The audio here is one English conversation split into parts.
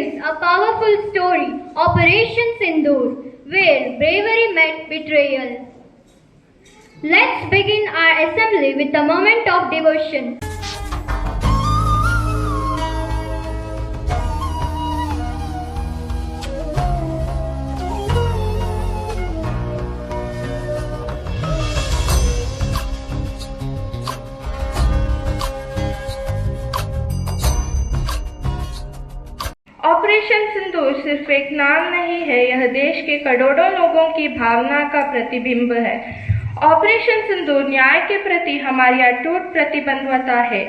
reveals a powerful story, Operation Sindoor, where bravery met betrayal. Let's begin our assembly with a moment of devotion. Operation Sindoor सिर्फ एक नाम नहीं है, यह देश के करोड़ों लोगों की भावना का प्रतिबिंब है। ऑपरेशन सिंदूर न्याय के प्रति हमारी अटूट प्रतिबद्धता है।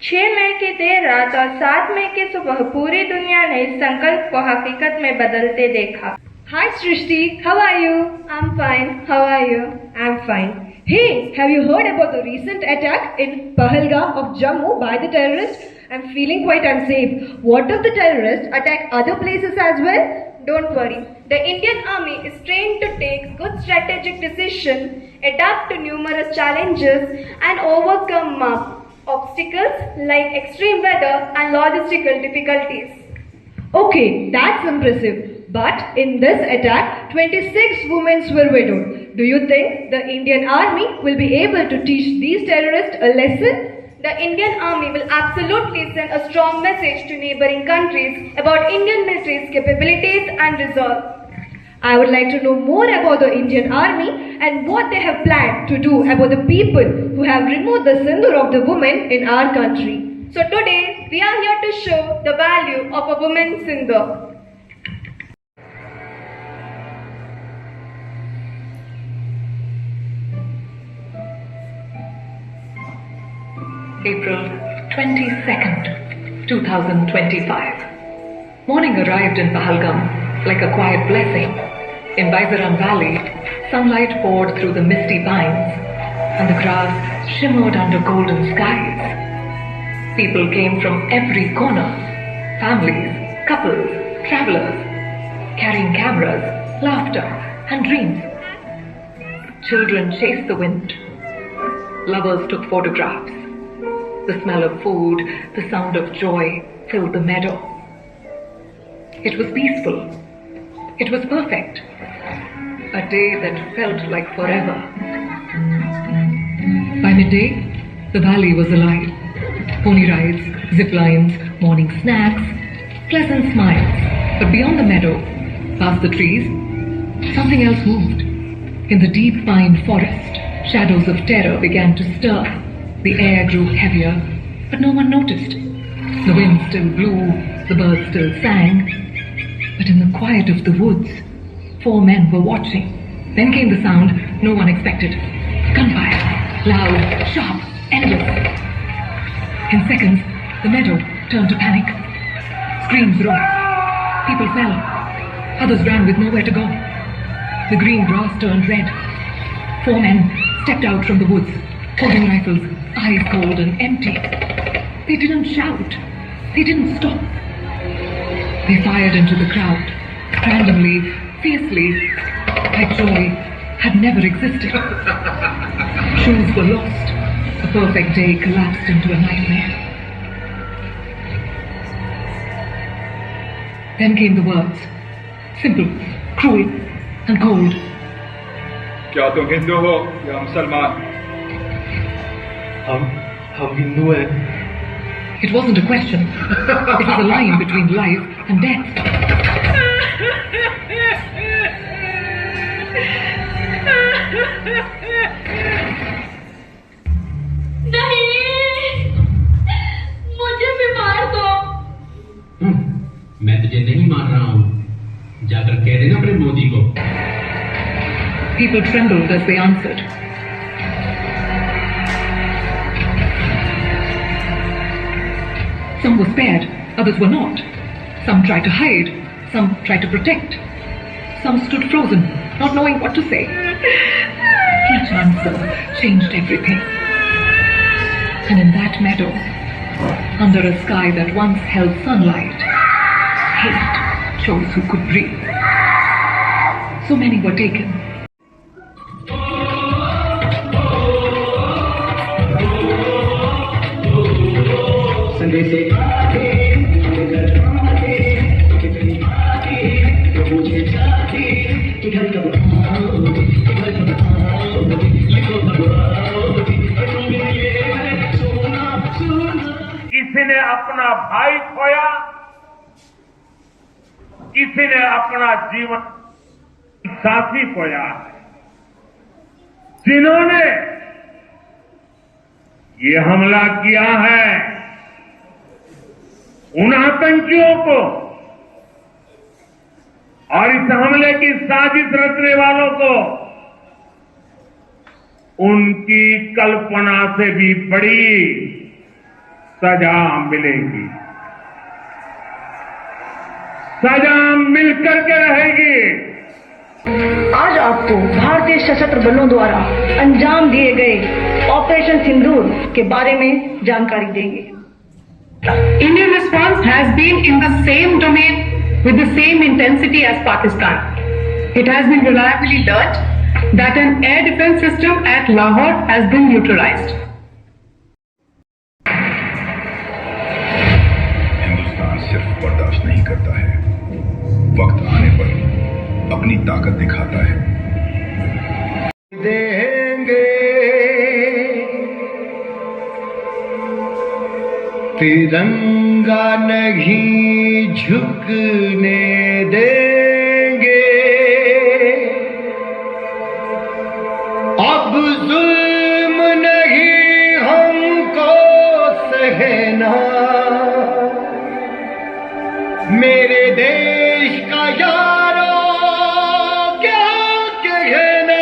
6 मई की देर रात और 7 मई की सुबह पूरी दुनिया ने इस संकल्प को हकीकत में बदलते देखा। Hi Srishti, how are you? I'm fine. How are you? I'm fine. Hey, have you heard about the recent attack in Pahalgam of Jammu by the terrorists? I'm feeling quite unsafe. What if the terrorists attack other places as well? Don't worry. The Indian Army is trained to take good strategic decisions, adapt to numerous challenges, and overcome obstacles like extreme weather and logistical difficulties. Okay, that's impressive. But in this attack, 26 women were widowed. Do you think the Indian Army will be able to teach these terrorists a lesson? The Indian Army will absolutely send a strong message to neighboring countries about Indian military's capabilities and resolve. I would like to know more about the Indian Army and what they have planned to do about the people who have removed the sindoor of the women in our country. So today, we are here to show the value of a woman's sindoor. April 22nd, 2025. Morning arrived in Pahalgam like a quiet blessing. In Baizaran Valley, sunlight poured through the misty pines and the grass shimmered under golden skies. People came from every corner, families, couples, travelers, carrying cameras, laughter and dreams. Children chased the wind. Lovers took photographs. The smell of food, the sound of joy filled the meadow. It was peaceful. It was perfect. A day that felt like forever. By midday, the valley was alive. Pony rides, zip lines, morning snacks, pleasant smiles. But beyond the meadow, past the trees, something else moved. In the deep pine forest, shadows of terror began to stir. The air grew heavier, but no one noticed. The wind still blew, the birds still sang. But in the quiet of the woods, 4 men were watching. Then came the sound no one expected. Gunfire, loud, sharp, endless. In seconds, the meadow turned to panic. Screams rose. People fell. Others ran with nowhere to go. The green grass turned red. 4 men stepped out from the woods, holding rifles, eyes cold and empty. They didn't shout. They didn't stop. They fired into the crowd, randomly, fiercely, like joy had never existed. Shoes were lost. A perfect day collapsed into a nightmare. Then came the words. Simple, cruel, and cold. क्या तुम हिंदू हो या मुसलमान? हम हिंदू हैं। It wasn't a question. It was a line between life and death. नहीं, मुझे भी मार दो। मैं तुझे नहीं मार रहा हूँ। जाकर कह देना अपने मोदी को। People trembled as they answered. Some were spared, others were not. Some tried to hide, some tried to protect. Some stood frozen, not knowing what to say. Each answer changed everything. And in that meadow, under a sky that once held sunlight, hate chose who could breathe. So many were taken. अपना भाई खोया, किसी ने अपना जीवन साथी खोया है। जिन्होंने ये हमला किया है, उन आतंकियों को और इस हमले की साजिश रचने वालों को उनकी कल्पना से भी बड़ी सजा मिलेगी, सजा मिलकर के रहेगी। आज आपको भारतीय सशस्त्र बलों द्वारा अंजाम दिए गए ऑपरेशन सिंदूर के बारे में जानकारी देंगे। Indian response has been in the same domain with the same intensity as Pakistan. It has been reliably learnt that an air defense system at Lahore has been neutralized. Hindustan सिर्फ बर्दाश्त नहीं करता है, वक्त आने पर अपनी ताकत दिखाता है। देंगे तिरंगा नहीं झुकने देंगे, अब जुल्म नहीं हमको सहना, मेरे देश का यारो क्या कहना।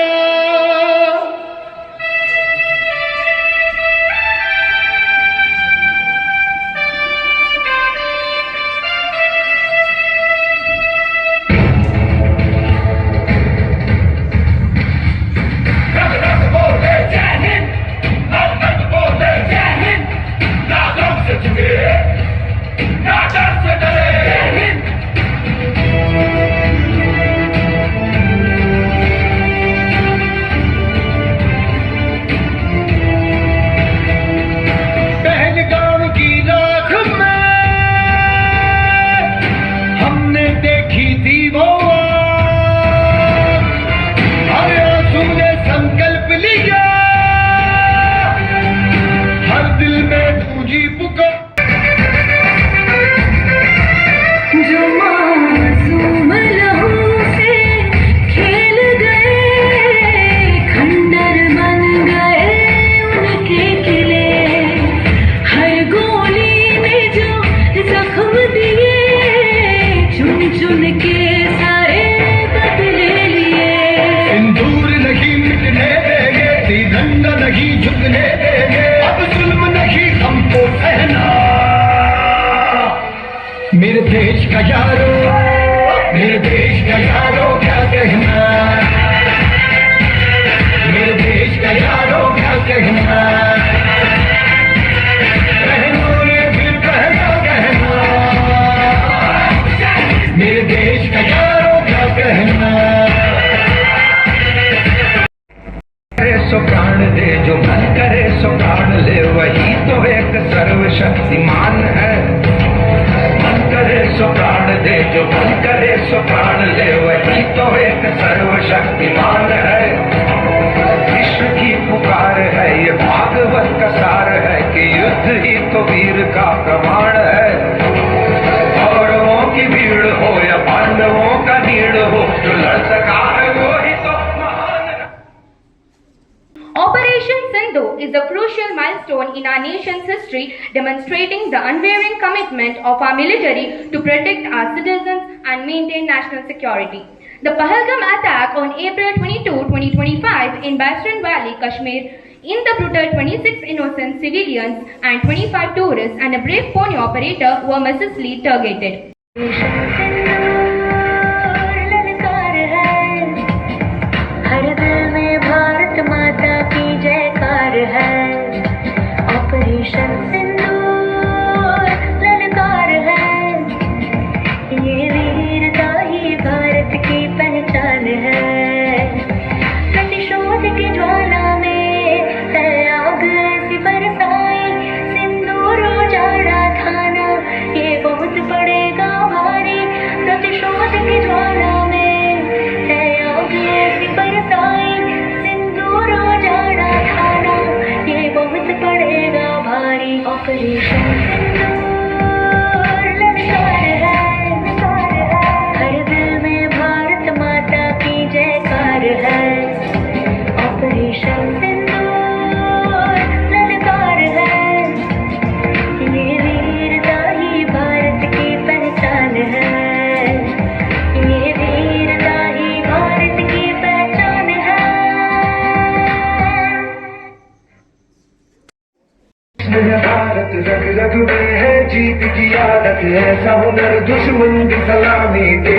मेरे देश का यारो, मेरे देश का यारो क्या कहना, मेरे देश का यारो क्या कहना, बहनों ने फिर कहना कहना, मेरे देश का यारो क्या कहना। करे सो प्राण दे, जो मन करे सो प्राण ले, वही तो एक सर्वशक्तिमान है। करे सो प्राण दे, जो मन करे सो प्राण ले, वही तो एक सर्वशक्तिमान है। विश्व की पुकार है, ये भागवत का सार है कि युद्ध ही तो वीर का प्रमाण है। कौरवों की भीड़ हो या पांडवों का नीड़ हो, जो लड़ सका है वो ही तो महान है। Operation Sindhu is a crucial milestone in our nation's history, demonstrating the unwavering commitment of our military to protect our citizens and maintain national security. The Pahalgam attack on April 22, 2025 in Basran Valley, Kashmir, in the brutal 26 innocent civilians and 25 tourists and a brave pony operator were mercilessly targeted. Operation Sindoor ललकार है, ये वीरता ही भारत की पहचान है। प्रतिशोध की ज्वाला में आग ऐसी बरसाई, सिंदूर उजाड़ा थाना, ये बहुत पड़ेगा भारी। आजादी दे